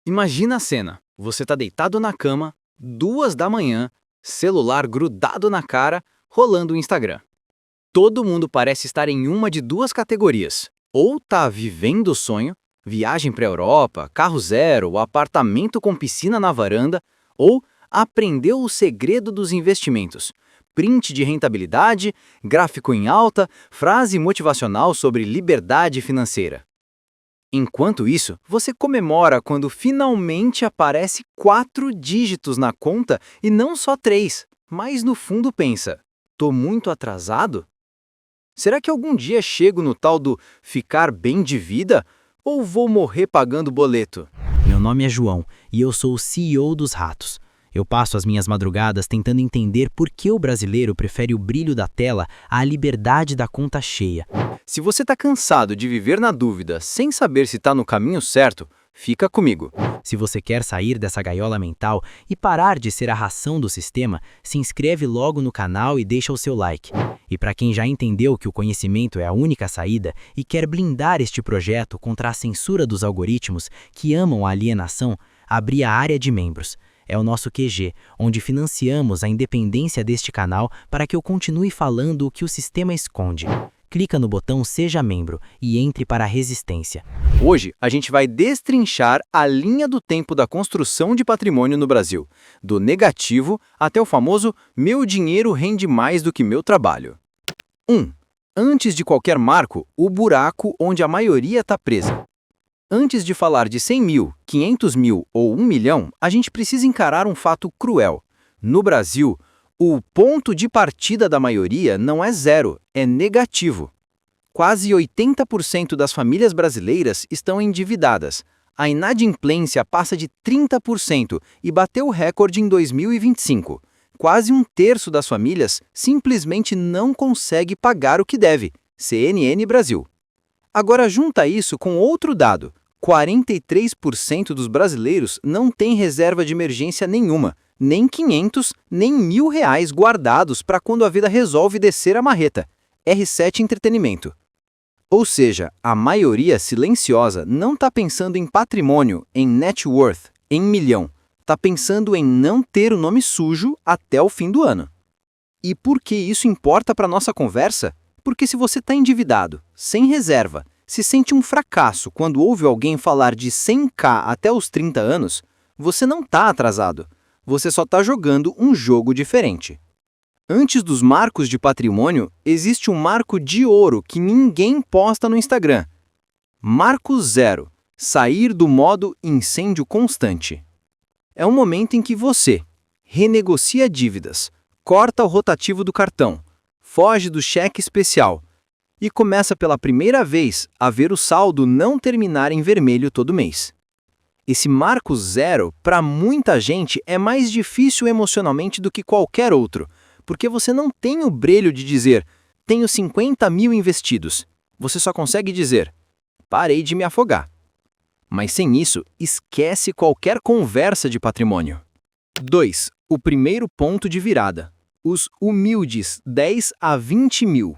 Imagina a cena. Você está deitado na cama, 2 da manhã, celular grudado na cara, rolando o Instagram. Todo mundo parece estar em uma de duas categorias. Ou tá vivendo o sonho, viagem para a Europa, carro zero, apartamento com piscina na varanda, ou aprendeu o segredo dos investimentos. Print de rentabilidade, gráfico em alta, frase motivacional sobre liberdade financeira. Enquanto isso, você comemora quando finalmente aparece 4 dígitos na conta e não só 3, mas no fundo pensa, tô muito atrasado? Será que algum dia chego no tal do ficar bem de vida ou vou morrer pagando boleto? Meu nome é João e eu sou o CEO dos Ratos. Eu passo as minhas madrugadas tentando entender por que o brasileiro prefere o brilho da tela à liberdade da conta cheia. Se você está cansado de viver na dúvida sem saber se está no caminho certo, fica comigo. Se você quer sair dessa gaiola mental e parar de ser a ração do sistema, se inscreve logo no canal e deixa o seu like. E para quem já entendeu que o conhecimento é a única saída e quer blindar este projeto contra a censura dos algoritmos que amam a alienação, abri a área de membros. É o nosso QG, onde financiamos a independência deste canal para que eu continue falando o que o sistema esconde. Clica no botão Seja Membro e entre para a resistência. Hoje, a gente vai destrinchar a linha do tempo da construção de patrimônio no Brasil, do negativo até o famoso meu dinheiro rende mais do que meu trabalho. 1. Antes de qualquer marco, o buraco onde a maioria está presa. Antes de falar de 100 mil, 500 mil ou 1 milhão, a gente precisa encarar um fato cruel. No Brasil, o ponto de partida da maioria não é zero, é negativo. Quase 80% das famílias brasileiras estão endividadas. A inadimplência passa de 30% e bateu o recorde em 2025. Quase um terço das famílias simplesmente não consegue pagar o que deve. CNN Brasil. Agora junta isso com outro dado. 43% dos brasileiros não têm reserva de emergência nenhuma, nem 500, nem R$ 1.000 guardados para quando a vida resolve descer a marreta. R7 Entretenimento. Ou seja, a maioria silenciosa não está pensando em patrimônio, em net worth, em milhão. Está pensando em não ter o nome sujo até o fim do ano. E por que isso importa para a nossa conversa? Porque se você está endividado, sem reserva, se sente um fracasso quando ouve alguém falar de 100k até os 30 anos, você não está atrasado. Você só está jogando um jogo diferente. Antes dos marcos de patrimônio, existe um marco de ouro que ninguém posta no Instagram. Marco 0. Sair do modo incêndio constante. É um momento em que você renegocia dívidas, corta o rotativo do cartão, foge do cheque especial e começa pela primeira vez a ver o saldo não terminar em vermelho todo mês. Esse marco 0, para muita gente, é mais difícil emocionalmente do que qualquer outro, porque você não tem o brilho de dizer, tenho 50 mil investidos. Você só consegue dizer, parei de me afogar. Mas sem isso, esquece qualquer conversa de patrimônio. 2. O primeiro ponto de virada. Os humildes 10 a 20 mil.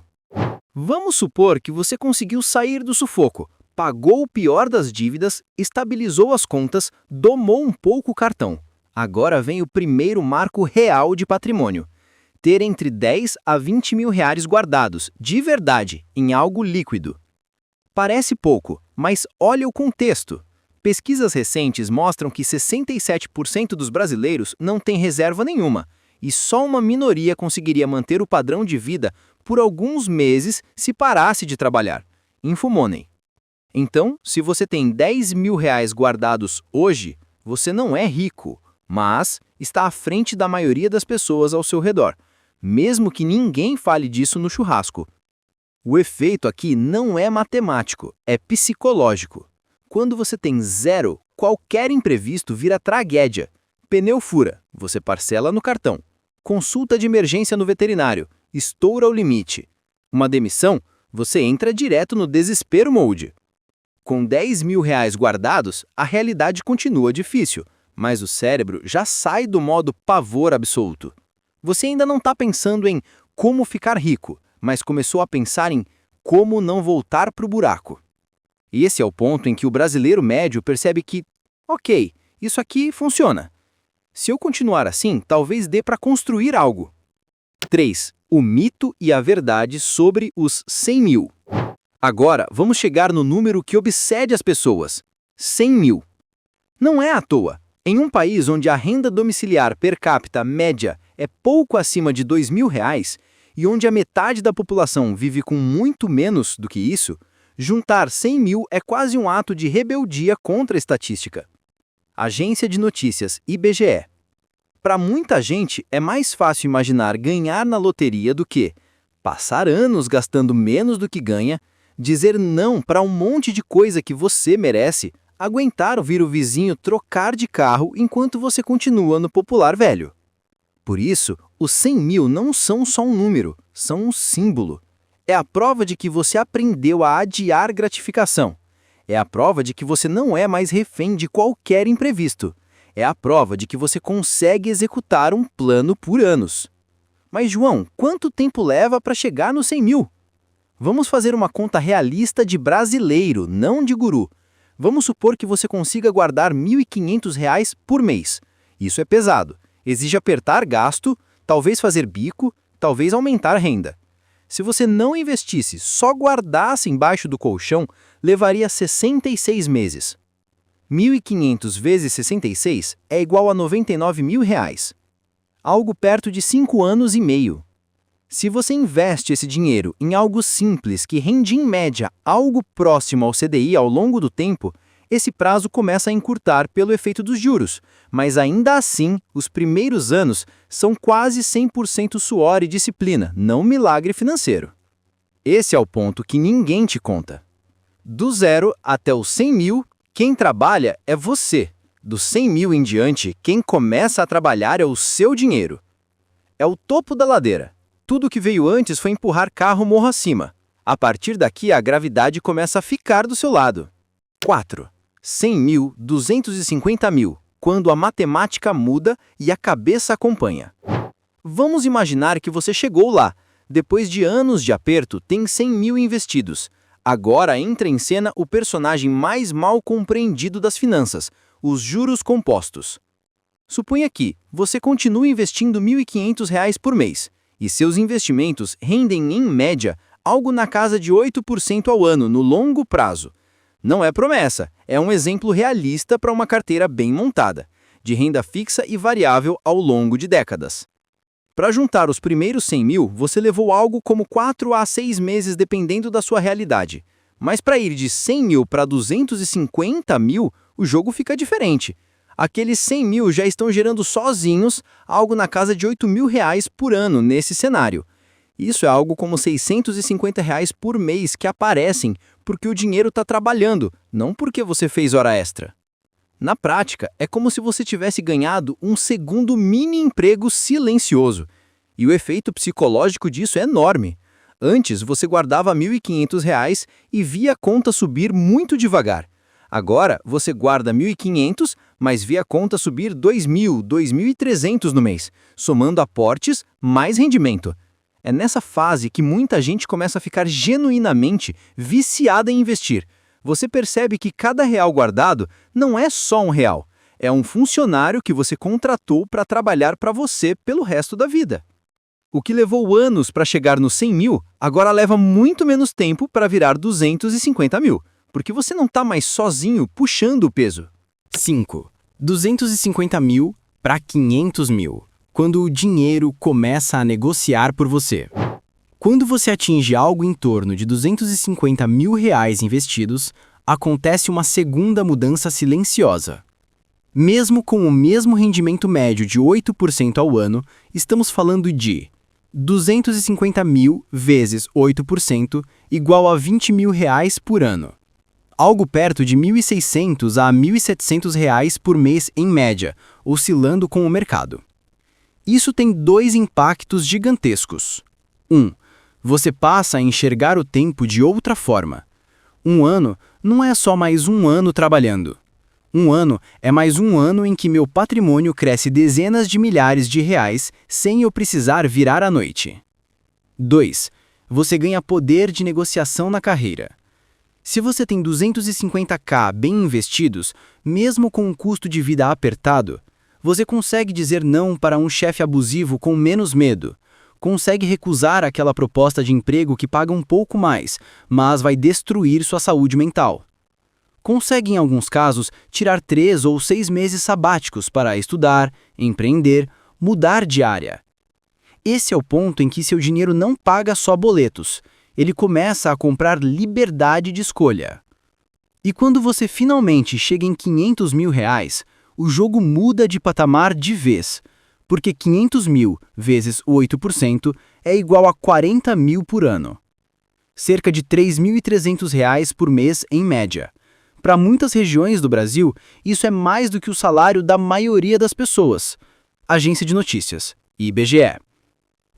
Vamos supor que você conseguiu sair do sufoco, pagou o pior das dívidas, estabilizou as contas, domou um pouco o cartão. Agora vem o primeiro marco real de patrimônio. Ter entre 10 a 20 mil reais guardados, de verdade, em algo líquido. Parece pouco, mas olha o contexto. Pesquisas recentes mostram que 67% dos brasileiros não têm reserva nenhuma, e só uma minoria conseguiria manter o padrão de vida por alguns meses se parasse de trabalhar. Infomoney. Então, se você tem 10 mil reais guardados hoje, você não é rico, mas está à frente da maioria das pessoas ao seu redor, mesmo que ninguém fale disso no churrasco. O efeito aqui não é matemático, é psicológico. Quando você tem 0, qualquer imprevisto vira tragédia. Pneu fura, você parcela no cartão. Consulta de emergência no veterinário, estoura o limite. Uma demissão, você entra direto no desespero mode. Com 10 mil reais guardados, a realidade continua difícil, mas o cérebro já sai do modo pavor absoluto. Você ainda não está pensando em como ficar rico, mas começou a pensar em como não voltar para o buraco. E esse é o ponto em que o brasileiro médio percebe que, ok, Isso aqui funciona. Se eu continuar assim, talvez dê para construir algo. 3. O mito e a verdade sobre os 100 mil. Agora, vamos chegar no número que obsede as pessoas: 100 mil. Não é à toa. Em um país onde a renda domiciliar per capita média é pouco acima de R$ 2.000 e onde a metade da população vive com muito menos do que isso, juntar 100 mil é quase um ato de rebeldia contra a estatística. Agência de Notícias, IBGE. Para muita gente, é mais fácil imaginar ganhar na loteria do que passar anos gastando menos do que ganha, dizer não para um monte de coisa que você merece, aguentar ouvir o vizinho trocar de carro enquanto você continua no popular velho. Por isso, os 100 mil não são só um número, são um símbolo. É a prova de que você aprendeu a adiar gratificação. É a prova de que você não é mais refém de qualquer imprevisto. É a prova de que você consegue executar um plano por anos. Mas, João, quanto tempo leva para chegar nos 100 mil? Vamos fazer uma conta realista de brasileiro, não de guru. Vamos supor que você consiga guardar R$ 1.500 por mês. Isso é pesado. Exige apertar gasto, talvez fazer bico, talvez aumentar renda. Se você não investisse, só guardasse embaixo do colchão, levaria 66 meses. 1.500 vezes 66 é igual a R$ 99 mil. Algo perto de 5 anos e meio. Se você investe esse dinheiro em algo simples que rende em média algo próximo ao CDI ao longo do tempo, esse prazo começa a encurtar pelo efeito dos juros, mas ainda assim, os primeiros anos são quase 100% suor e disciplina, não milagre financeiro. Esse é o ponto que ninguém te conta. Do 0 até os 100 mil, quem trabalha é você. Dos 100 mil em diante, quem começa a trabalhar é o seu dinheiro. É o topo da ladeira. Tudo que veio antes foi empurrar carro morro acima. A partir daqui, a gravidade começa a ficar do seu lado. 4. 100 mil, 250 mil, quando a matemática muda e a cabeça acompanha. Vamos imaginar que você chegou lá. Depois de anos de aperto, tem 100 mil investidos. Agora entra em cena o personagem mais mal compreendido das finanças, os juros compostos. Suponha que você continue investindo R$ 1.500 por mês, e seus investimentos rendem, em média, algo na casa de 8% ao ano no longo prazo. Não é promessa, é um exemplo realista para uma carteira bem montada, de renda fixa e variável ao longo de décadas. Para juntar os primeiros 100 mil, você levou algo como 4 a 6 meses dependendo da sua realidade. Mas para ir de 100 mil para 250 mil, o jogo fica diferente. Aqueles 100 mil já estão gerando sozinhos algo na casa de R$ 8.000 por ano nesse cenário. Isso é algo como R$ 650 por mês que aparecem porque o dinheiro está trabalhando, não porque você fez hora extra. Na prática, é como se você tivesse ganhado um segundo mini-emprego silencioso. E o efeito psicológico disso é enorme. Antes, você guardava R$ 1.500 e via a conta subir muito devagar. Agora, você guarda 1.500, mas vê a conta subir 2.000, 2.300 no mês, somando aportes mais rendimento. É nessa fase que muita gente começa a ficar genuinamente viciada em investir. Você percebe que cada real guardado não é só um real, é um funcionário que você contratou para trabalhar para você pelo resto da vida. O que levou anos para chegar nos 100 mil, agora leva muito menos tempo para virar 250 mil. Porque você não está mais sozinho puxando o peso. 5. 250 mil para 500 mil, quando o dinheiro começa a negociar por você. Quando você atinge algo em torno de R$ 250 mil investidos, acontece uma segunda mudança silenciosa. Mesmo com o mesmo rendimento médio de 8% ao ano, estamos falando de 250 mil vezes 8% igual a R$ 20 mil por ano. Algo perto de R$ 1.600 a R$ 1.700 por mês em média, oscilando com o mercado. Isso tem 2 impactos gigantescos. 1. Você passa a enxergar o tempo de outra forma. Um ano não é só mais um ano trabalhando. Um ano é mais um ano em que meu patrimônio cresce dezenas de milhares de reais sem eu precisar virar à noite. 2. Você ganha poder de negociação na carreira. Se você tem 250k bem investidos, mesmo com um custo de vida apertado, você consegue dizer não para um chefe abusivo com menos medo. Consegue recusar aquela proposta de emprego que paga um pouco mais, mas vai destruir sua saúde mental. Consegue, em alguns casos, tirar 3 ou 6 meses sabáticos para estudar, empreender, mudar de área. Esse é o ponto em que seu dinheiro não paga só boletos. Ele começa a comprar liberdade de escolha. E quando você finalmente chega em R$500 mil, o jogo muda de patamar de vez, porque 500 mil vezes 8% é igual a 40 mil por ano. Cerca de R$3.300 por mês em média. Para muitas regiões do Brasil, isso é mais do que o salário da maioria das pessoas. Agência de Notícias, IBGE.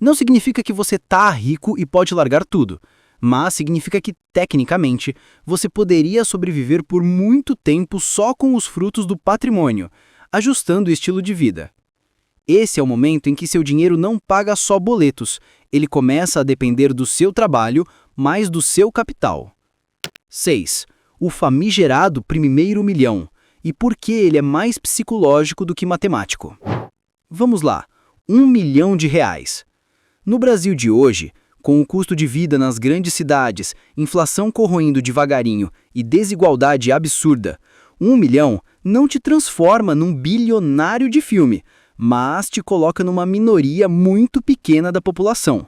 Não significa que você tá rico e pode largar tudo, mas significa que, tecnicamente, você poderia sobreviver por muito tempo só com os frutos do patrimônio, ajustando o estilo de vida. Esse é o momento em que seu dinheiro não paga só boletos, ele começa a depender do seu trabalho, mais do seu capital. 6. O famigerado primeiro milhão. E por que ele é mais psicológico do que matemático? Vamos lá, R$1 milhão. No Brasil de hoje, com o custo de vida nas grandes cidades, inflação corroendo devagarinho e desigualdade absurda, R$1 milhão não te transforma num bilionário de filme, mas te coloca numa minoria muito pequena da população.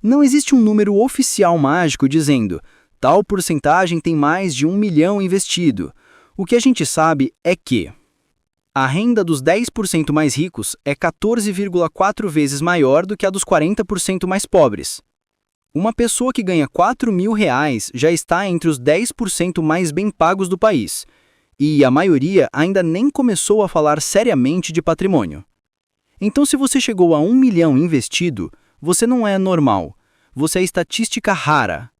Não existe um número oficial mágico dizendo tal porcentagem tem mais de R$1 milhão investido. O que a gente sabe é que a renda dos 10% mais ricos é 14,4 vezes maior do que a dos 40% mais pobres. Uma pessoa que ganha R$4 mil já está entre os 10% mais bem pagos do país, e a maioria ainda nem começou a falar seriamente de patrimônio. Então, se você chegou a R$1 milhão investido, você não é normal, você é estatística rara.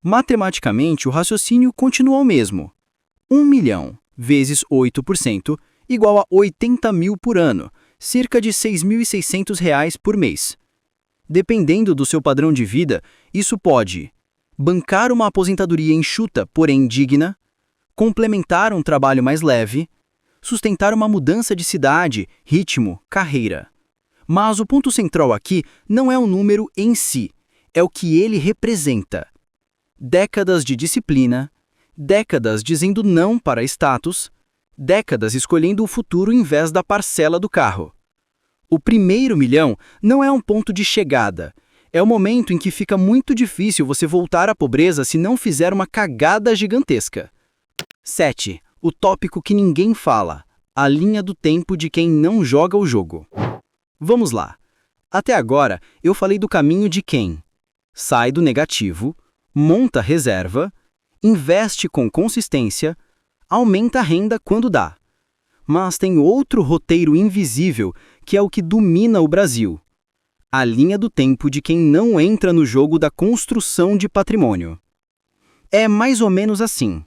Matematicamente, o raciocínio continua o mesmo. 1 milhão vezes 8% igual a 80 mil por ano, cerca de R$6.600 por mês. Dependendo do seu padrão de vida, isso pode bancar uma aposentadoria enxuta, porém digna, complementar um trabalho mais leve, sustentar uma mudança de cidade, ritmo, carreira. Mas o ponto central aqui não é o número em si, é o que ele representa. Décadas de disciplina, décadas dizendo não para status, décadas escolhendo o futuro em vez da parcela do carro. O primeiro milhão não é um ponto de chegada, é o momento em que fica muito difícil você voltar à pobreza se não fizer uma cagada gigantesca. 7. O tópico que ninguém fala, a linha do tempo de quem não joga o jogo. Vamos lá. Até agora, eu falei do caminho de quem sai do negativo, monta reserva, investe com consistência, aumenta a renda quando dá. Mas tem outro roteiro invisível que é o que domina o Brasil. A linha do tempo de quem não entra no jogo da construção de patrimônio. É mais ou menos assim.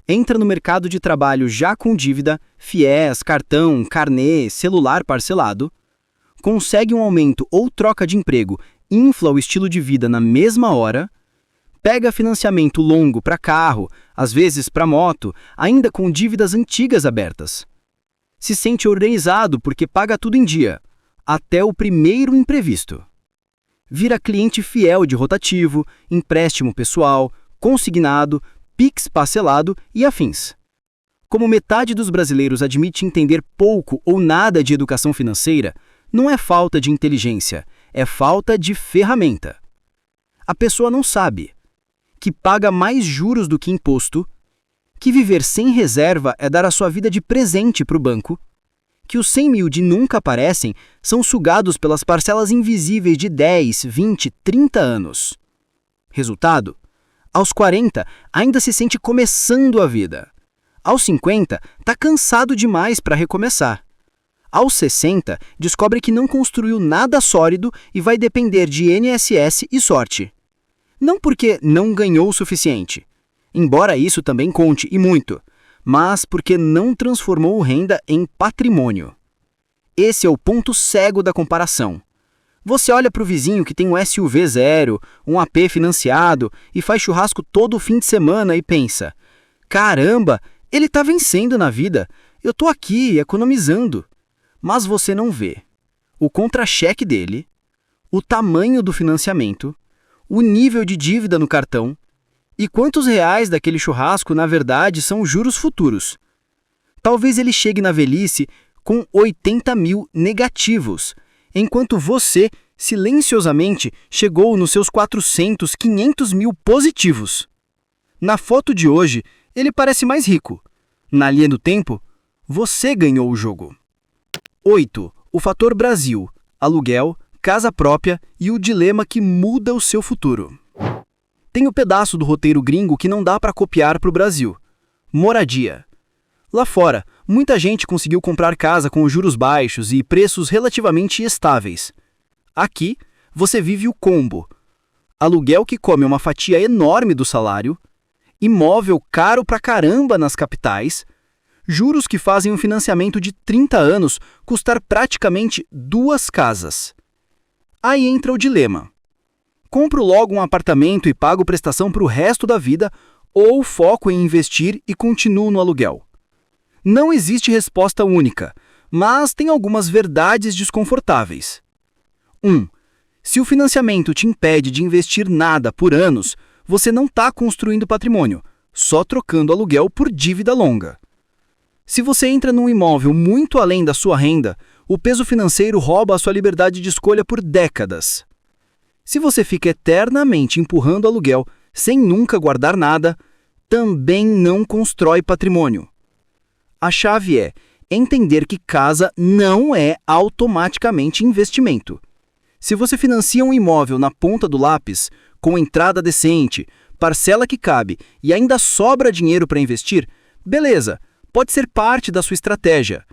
Entra no mercado de trabalho já com dívida, FIES, cartão, carnê, celular parcelado, consegue um aumento ou troca de emprego, infla o estilo de vida na mesma hora, pega financiamento longo para carro, às vezes para moto, ainda com dívidas antigas abertas. Se sente organizado porque paga tudo em dia, até o primeiro imprevisto. Vira cliente fiel de rotativo, empréstimo pessoal, consignado, Pix parcelado e afins. Como metade dos brasileiros admite entender pouco ou nada de educação financeira, não é falta de inteligência, é falta de ferramenta. A pessoa não sabe que paga mais juros do que imposto, que viver sem reserva é dar a sua vida de presente para o banco, que os 100 mil de nunca aparecem são sugados pelas parcelas invisíveis de 10, 20, 30 anos. Resultado? Aos 40, ainda se sente começando a vida. Aos 50, está cansado demais para recomeçar. Aos 60, descobre que não construiu nada sólido e vai depender de INSS e sorte. Não porque não ganhou o suficiente, embora isso também conte e muito, mas porque não transformou renda em patrimônio. Esse é o ponto cego da comparação. Você olha para o vizinho que tem um SUV zero, um AP financiado e faz churrasco todo fim de semana e pensa: caramba, ele está vencendo na vida, eu estou aqui economizando. Mas você não vê o contra-cheque dele, o tamanho do financiamento, o nível de dívida no cartão e quantos reais daquele churrasco, na verdade, são juros futuros. Talvez ele chegue na velhice com 80 mil negativos, enquanto você, silenciosamente, chegou nos seus 400, 500 mil positivos. Na foto de hoje, ele parece mais rico. Na linha do tempo, você ganhou o jogo. 8. O fator Brasil, aluguel, casa própria e o dilema que muda o seu futuro. Tem o pedaço do roteiro gringo que não dá para copiar para o Brasil. Moradia. Lá fora, muita gente conseguiu comprar casa com juros baixos e preços relativamente estáveis. Aqui, você vive o combo. Aluguel que come uma fatia enorme do salário, imóvel caro pra caramba nas capitais, juros que fazem um financiamento de 30 anos custar praticamente 2 casas. Aí entra o dilema. Compro logo um apartamento e pago prestação para o resto da vida, ou foco em investir e continuo no aluguel? Não existe resposta única, mas tem algumas verdades desconfortáveis. 1. Se o financiamento te impede de investir nada por anos, você não está construindo patrimônio, só trocando aluguel por dívida longa. Se você entra num imóvel muito além da sua renda, o peso financeiro rouba a sua liberdade de escolha por décadas. Se você fica eternamente empurrando aluguel sem nunca guardar nada, também não constrói patrimônio. A chave é entender que casa não é automaticamente investimento. Se você financia um imóvel na ponta do lápis, com entrada decente, parcela que cabe e ainda sobra dinheiro para investir, beleza, pode ser parte da sua estratégia.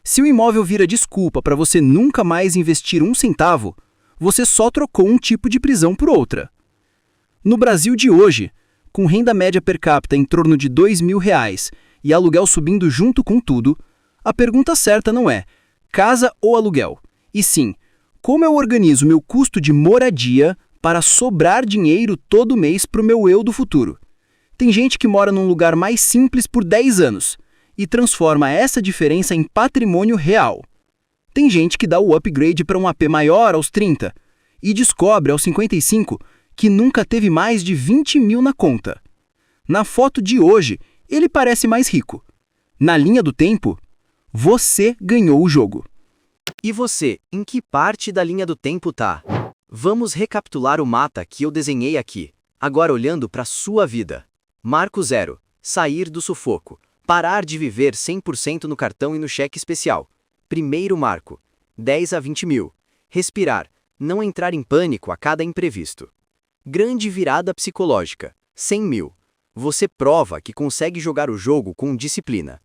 Se o imóvel vira desculpa para você nunca mais investir um centavo, você só trocou um tipo de prisão por outra. No Brasil de hoje, com renda média per capita em torno de R$ 2.000 e aluguel subindo junto com tudo, a pergunta certa não é casa ou aluguel, e sim, como eu organizo meu custo de moradia para sobrar dinheiro todo mês para o meu eu do futuro. Tem gente que mora num lugar mais simples por 10 anos e transforma essa diferença em patrimônio real. Tem gente que dá o upgrade para um AP maior aos 30 e descobre aos 55 que nunca teve mais de 20 mil na conta. Na foto de hoje, ele parece mais rico. Na linha do tempo, você ganhou o jogo. E você, em que parte da linha do tempo tá? Vamos recapitular o mapa que eu desenhei aqui, agora olhando para sua vida. Marco 0. Sair do sufoco. Parar de viver 100% no cartão e no cheque especial. Primeiro marco. 10 a 20 mil. Respirar. Não entrar em pânico a cada imprevisto. Grande virada psicológica. 100 mil. Você prova que consegue jogar o jogo com disciplina.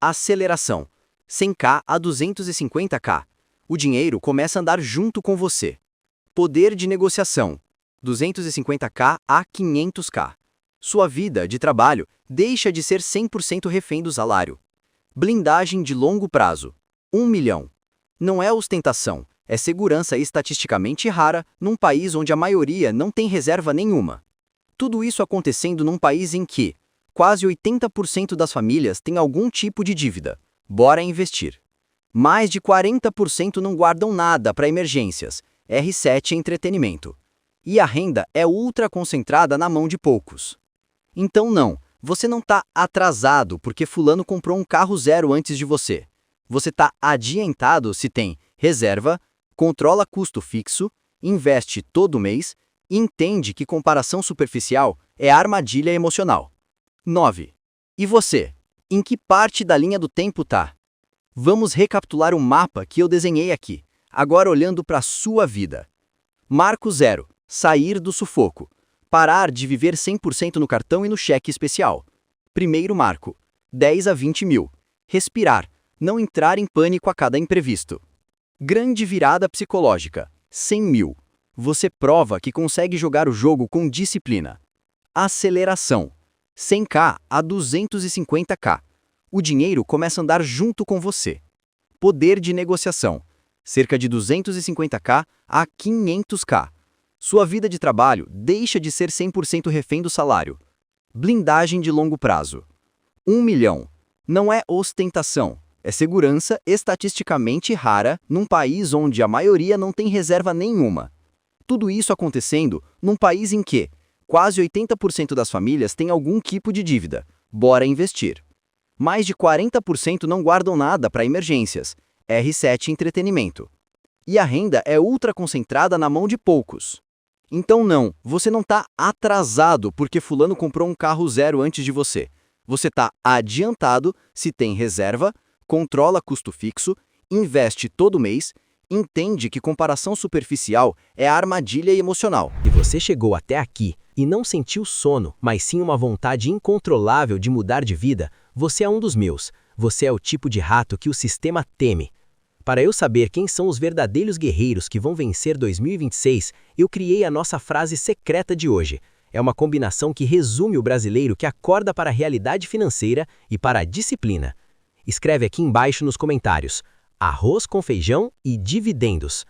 Aceleração. 100k a 250k. O dinheiro começa a andar junto com você. Poder de negociação. 250k a 500k. Sua vida de trabalho deixa de ser 100% refém do salário. Blindagem de longo prazo. 1 milhão. Não é ostentação, é segurança estatisticamente rara num país onde a maioria não tem reserva nenhuma. Tudo isso acontecendo num país em que quase 80% das famílias têm algum tipo de dívida. Bora investir. Mais de 40% não guardam nada para emergências. R7 entretenimento. E a renda é ultra concentrada na mão de poucos. Então não, você não está atrasado porque fulano comprou um carro zero antes de você. Você está adiantado se tem reserva, controla custo fixo, investe todo mês e entende que comparação superficial é armadilha emocional. 9. E você? Em que parte da linha do tempo tá? Vamos recapitular o mapa que eu desenhei aqui, agora olhando para a sua vida. Marco 0. Sair do sufoco. Parar de viver 100% no cartão e no cheque especial. Primeiro marco. 10 a 20 mil. Respirar. Não entrar em pânico a cada imprevisto. Grande virada psicológica. 100 mil. Você prova que consegue jogar o jogo com disciplina. Aceleração. 100k a 250k. O dinheiro começa a andar junto com você. Poder de negociação. cerca de 250k a 500k. Sua vida de trabalho deixa de ser 100% refém do salário. Blindagem de longo prazo. 1 milhão. Não é ostentação, é segurança estatisticamente rara num país onde a maioria não tem reserva nenhuma. Tudo isso acontecendo num país em que quase 80% das famílias têm algum tipo de dívida. Bora investir. Mais de 40% não guardam nada para emergências. R7 entretenimento. E a renda é ultra concentrada na mão de poucos. Então não, você não está atrasado porque fulano comprou um carro zero antes de você. Você está adiantado se tem reserva, controla custo fixo, investe todo mês, entende que comparação superficial é armadilha emocional. E você chegou até aqui e não sentiu sono, mas sim uma vontade incontrolável de mudar de vida, você é um dos meus. Você é o tipo de rato que o sistema teme. Para eu saber quem são os verdadeiros guerreiros que vão vencer 2026, eu criei a nossa frase secreta de hoje. É uma combinação que resume o brasileiro que acorda para a realidade financeira e para a disciplina. Escreve aqui embaixo nos comentários: arroz com feijão e dividendos.